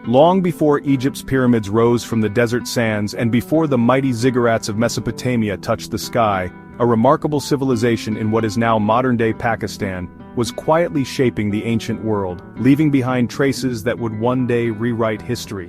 Long before Egypt's pyramids rose from the desert sands and before the mighty ziggurats of Mesopotamia touched the sky, a remarkable civilization in what is now modern-day Pakistan was quietly shaping the ancient world, leaving behind traces that would one day rewrite history.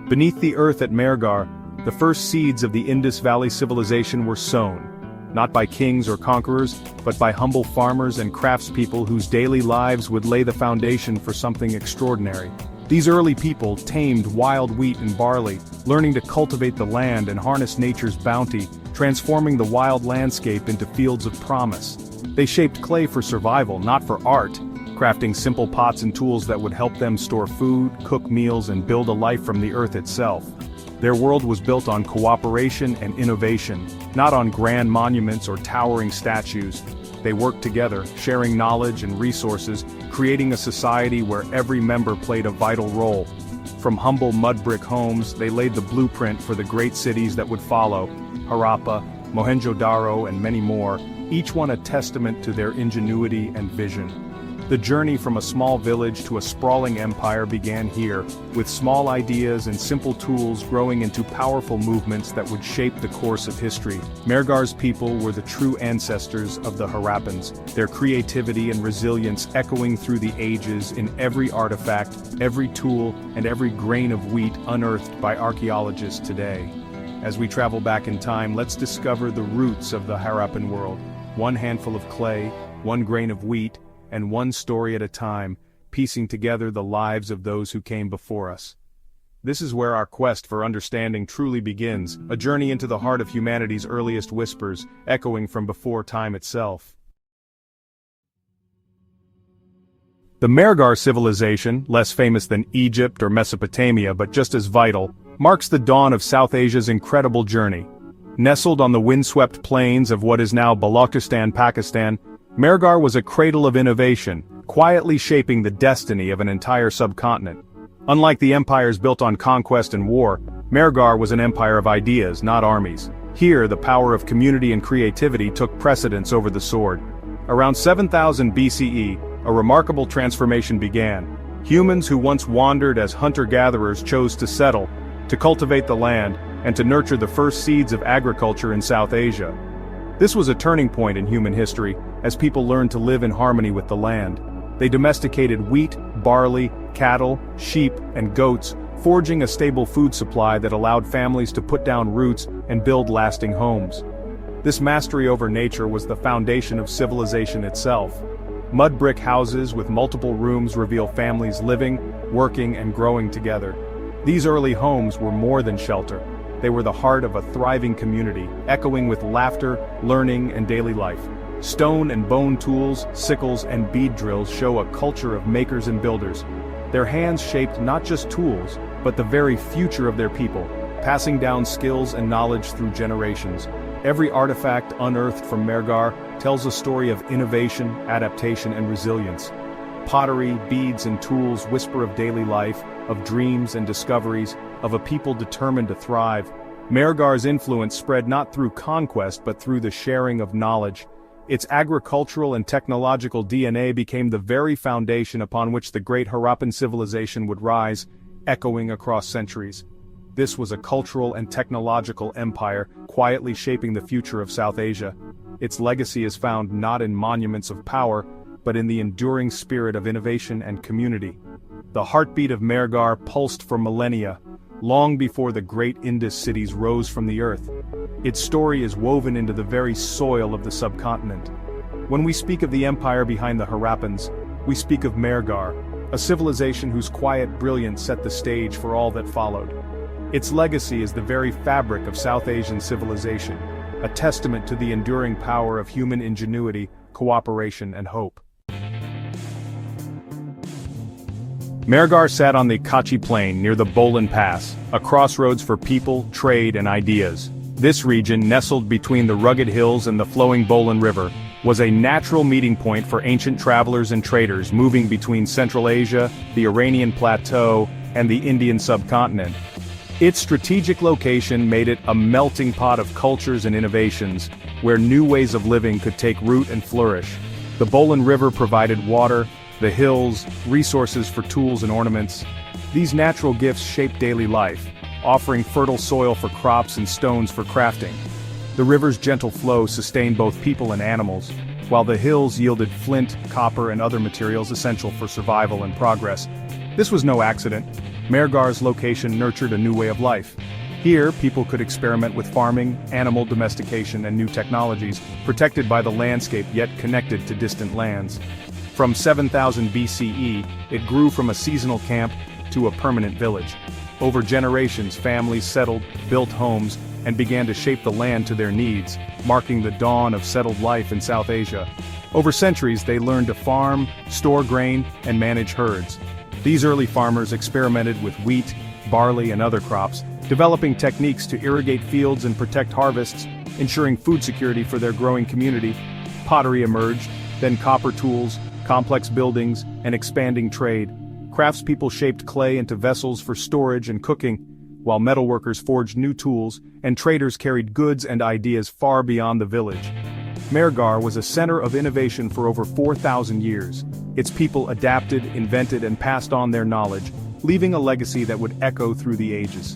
Beneath the earth at Mehrgarh, the first seeds of the Indus Valley Civilization were sown, not by kings or conquerors, but by humble farmers and craftspeople whose daily lives would lay the foundation for something extraordinary. These early people tamed wild wheat and barley, learning to cultivate the land and harness nature's bounty, transforming the wild landscape into fields of promise. They shaped clay for survival, not for art, crafting simple pots and tools that would help them store food, cook meals, and build a life from the earth itself. Their world was built on cooperation and innovation, not on grand monuments or towering statues. They worked together, sharing knowledge and resources, creating a society where every member played a vital role. From humble mud brick homes, they laid the blueprint for the great cities that would follow: Harappa, Mohenjo-daro, and many more, each one a testament to their ingenuity and vision. The journey from a small village to a sprawling empire began here, with small ideas and simple tools growing into powerful movements that would shape the course of history. Mehrgarh's people were the true ancestors of the Harappans, their creativity and resilience echoing through the ages in every artifact, every tool, and every grain of wheat unearthed by archaeologists today. As we travel back in time, let's discover the roots of the Harappan world. One handful of clay, one grain of wheat, and one story at a time, piecing together the lives of those who came before us. This is where our quest for understanding truly begins, a journey into the heart of humanity's earliest whispers, echoing from before time itself. The Mehrgarh civilization, less famous than Egypt or Mesopotamia but just as vital, marks the dawn of South Asia's incredible journey. Nestled on the windswept plains of what is now Balochistan, Pakistan, Mehrgarh was a cradle of innovation, quietly shaping the destiny of an entire subcontinent. Unlike the empires built on conquest and war, Mehrgarh was an empire of ideas, not armies. Here, the power of community and creativity took precedence over the sword. Around 7000 BCE, a remarkable transformation began. Humans who once wandered as hunter-gatherers chose to settle, to cultivate the land, and to nurture the first seeds of agriculture in South Asia. This was a turning point in human history, as people learned to live in harmony with the land. They domesticated wheat, barley, cattle, sheep, and goats, forging a stable food supply that allowed families to put down roots and build lasting homes. This mastery over nature was the foundation of civilization itself. Mud brick houses with multiple rooms reveal families living, working, and growing together. These early homes were more than shelter. They were the heart of a thriving community, echoing with laughter, learning, and daily life. Stone and bone tools, sickles, and bead drills show a culture of makers and builders. Their hands shaped not just tools, but the very future of their people, passing down skills and knowledge through generations. Every artifact unearthed from Mehrgarh tells a story of innovation, adaptation, and resilience. Pottery, beads, and tools whisper of daily life, of dreams and discoveries, of a people determined to thrive. Mehrgarh's influence spread not through conquest but through the sharing of knowledge. Its agricultural and technological DNA became the very foundation upon which the great Harappan civilization would rise, echoing across centuries. This was a cultural and technological empire, quietly shaping the future of South Asia. Its legacy is found not in monuments of power, but in the enduring spirit of innovation and community. The heartbeat of Mehrgarh pulsed for millennia, long before the great Indus cities rose from the earth. Its story is woven into the very soil of the subcontinent. When we speak of the empire behind the Harappans, we speak of Mehrgarh, a civilization whose quiet brilliance set the stage for all that followed. Its legacy is the very fabric of South Asian civilization, a testament to the enduring power of human ingenuity, cooperation, and hope. Mehrgarh sat on the Kachi Plain near the Bolan Pass, a crossroads for people, trade, and ideas. This region, nestled between the rugged hills and the flowing Bolan River, was a natural meeting point for ancient travelers and traders moving between Central Asia, the Iranian Plateau, and the Indian subcontinent. Its strategic location made it a melting pot of cultures and innovations, where new ways of living could take root and flourish. The Bolan River provided water, The hills, resources for tools and ornaments. These natural gifts shaped daily life, offering fertile soil for crops and stones for crafting. The river's gentle flow sustained both people and animals, while the hills yielded flint, copper and other materials essential for survival and progress. This was no accident. Mehrgar's location nurtured a new way of life. Here, people could experiment with farming, animal domestication and new technologies, protected by the landscape yet connected to distant lands. From 7000 BCE, it grew from a seasonal camp to a permanent village. Over generations, families settled, built homes, and began to shape the land to their needs, marking the dawn of settled life in South Asia. Over centuries, they learned to farm, store grain, and manage herds. These early farmers experimented with wheat, barley, and other crops, developing techniques to irrigate fields and protect harvests, ensuring food security for their growing community. Pottery emerged, then copper tools, complex buildings, and expanding trade. Craftspeople shaped clay into vessels for storage and cooking, while metalworkers forged new tools, and traders carried goods and ideas far beyond the village. Mehrgar was a center of innovation for over 4,000 years. Its people adapted, invented, and passed on their knowledge, leaving a legacy that would echo through the ages.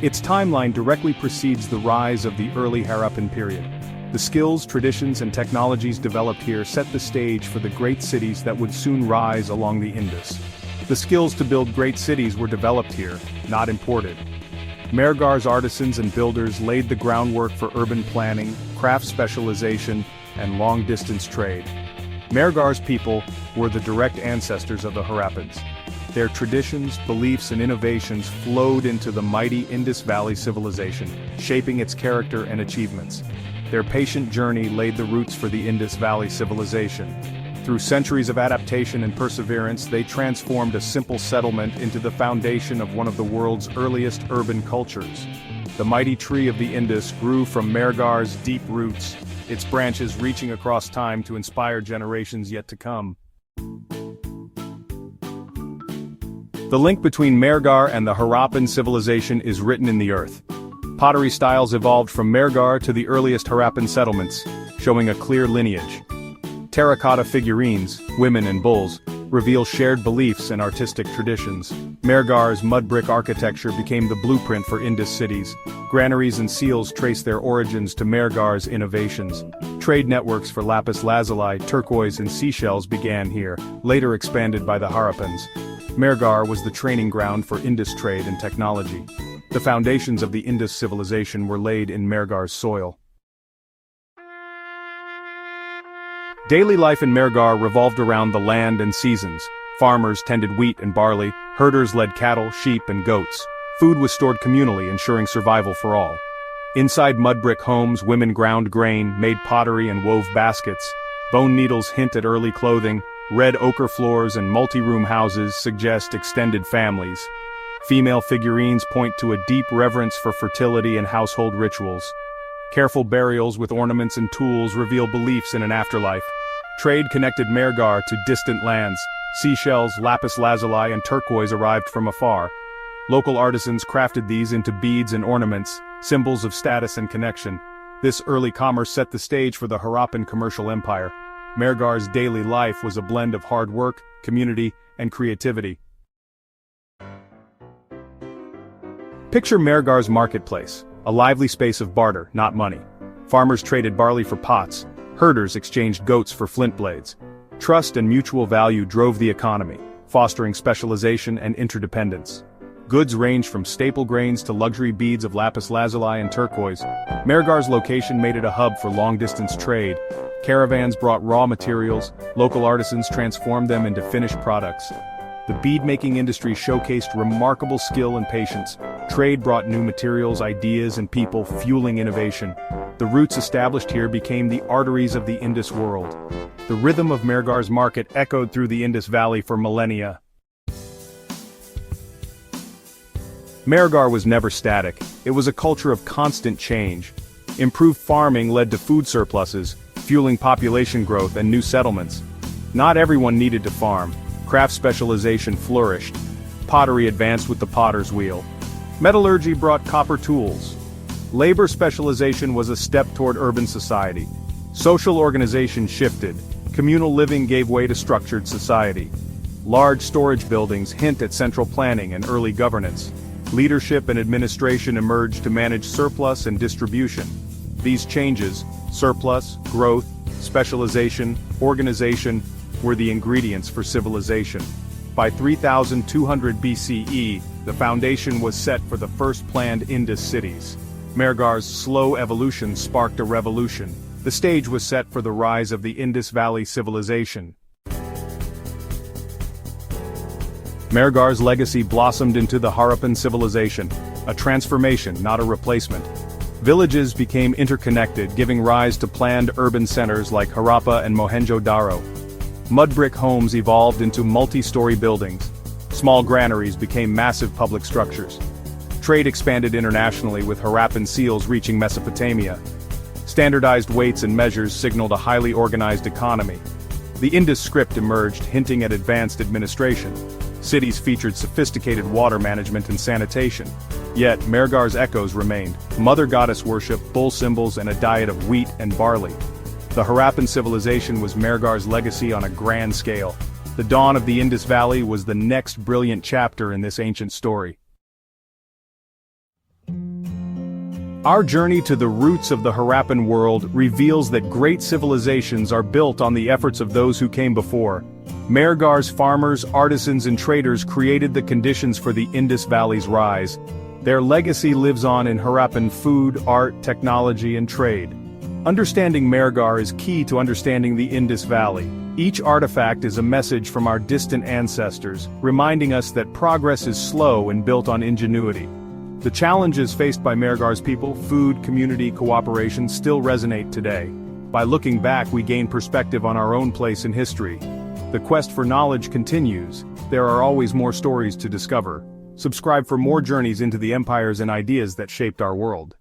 Its timeline directly precedes the rise of the early Harappan period. The skills, traditions, and technologies developed here set the stage for the great cities that would soon rise along the Indus. The skills to build great cities were developed here, not imported. Mehrgar's artisans and builders laid the groundwork for urban planning, craft specialization, and long-distance trade. Mehrgar's people were the direct ancestors of the Harappans. Their traditions, beliefs, and innovations flowed into the mighty Indus Valley Civilization, shaping its character and achievements. Their patient journey laid the roots for the Indus Valley Civilization. Through centuries of adaptation and perseverance, they transformed a simple settlement into the foundation of one of the world's earliest urban cultures. The mighty tree of the Indus grew from Mehrgar's deep roots, its branches reaching across time to inspire generations yet to come. The link between Mehrgar and the Harappan civilization is written in the earth. Pottery styles evolved from Mehrgar to the earliest Harappan settlements, showing a clear lineage. Terracotta figurines, women and bulls, reveal shared beliefs and artistic traditions. Mehrgar's mud brick architecture became the blueprint for Indus cities. Granaries and seals trace their origins to Mehrgar's innovations. Trade networks for lapis lazuli, turquoise and seashells began here, later expanded by the Harappans. Mehrgar was the training ground for Indus trade and technology. The foundations of the Indus civilization were laid in Mehrgar's soil. Daily life in Mehrgar revolved around the land and seasons. Farmers tended wheat and barley, herders led cattle, sheep, and goats. Food was stored communally, ensuring survival for all. Inside mud brick homes, women ground grain, made pottery, and wove baskets. Bone needles hint at early clothing. Red ochre floors and multi-room houses suggest extended families. Female figurines point to a deep reverence for fertility and household rituals. Careful burials with ornaments and tools reveal beliefs in an afterlife. Trade connected Mehrgar to distant lands. Seashells, lapis lazuli, and turquoise arrived from afar. Local artisans crafted these into beads and ornaments, symbols of status and connection. This early commerce set the stage for the Harappan commercial empire. Mehrgar's daily life was a blend of hard work, community, and creativity. Picture Mehrgar's marketplace, a lively space of barter, not money. Farmers traded barley for pots. Herders exchanged goats for flint blades. Trust and mutual value drove the economy, fostering specialization and interdependence. Goods ranged from staple grains to luxury beads of lapis lazuli and turquoise. Mehrgar's location made it a hub for long-distance trade. Caravans brought raw materials, local artisans transformed them into finished products. The bead-making industry showcased remarkable skill and patience. Trade brought new materials, ideas, and people, fueling innovation. The routes established here became the arteries of the Indus world. The rhythm of Mehrgar's market echoed through the Indus Valley for millennia. Mehrgar was never static. It was a culture of constant change. Improved farming led to food surpluses, fueling population growth and new settlements. Not everyone needed to farm. Craft specialization flourished. Pottery advanced with the potter's wheel. Metallurgy brought copper tools. Labor specialization was a step toward urban society. Social organization shifted. Communal living gave way to structured society. Large storage buildings hint at central planning and early governance. Leadership and administration emerged to manage surplus and distribution. These changes, surplus, growth, specialization, organization, were the ingredients for civilization. By 3200 BCE, the foundation was set for the first planned Indus cities. Mehrgar's slow evolution sparked a revolution. The stage was set for the rise of the Indus Valley Civilization. Mehrgar's legacy blossomed into the Harappan Civilization, a transformation, not a replacement. Villages became interconnected, giving rise to planned urban centers like Harappa and Mohenjo-daro. Mud brick homes evolved into multi-story buildings. Small granaries became massive public structures. Trade expanded internationally, with Harappan seals reaching Mesopotamia. Standardized weights and measures signaled a highly organized economy. The Indus script emerged, hinting at advanced administration. Cities featured sophisticated water management and sanitation. Yet, Mehrgar's echoes remained: mother goddess worship, bull symbols, and a diet of wheat and barley. The Harappan civilization was Mehrgar's legacy on a grand scale. The dawn of the Indus Valley was the next brilliant chapter in this ancient story. Our journey to the roots of the Harappan world reveals that great civilizations are built on the efforts of those who came before. Mehrgar's farmers, artisans, and traders created the conditions for the Indus Valley's rise. Their legacy lives on in Harappan food, art, technology, and trade. Understanding Mehrgar is key to understanding the Indus Valley. Each artifact is a message from our distant ancestors, reminding us that progress is slow and built on ingenuity. The challenges faced by Mehrgar's people, food, community, cooperation, still resonate today. By looking back, we gain perspective on our own place in history. The quest for knowledge continues. There are always more stories to discover. Subscribe for more journeys into the empires and ideas that shaped our world.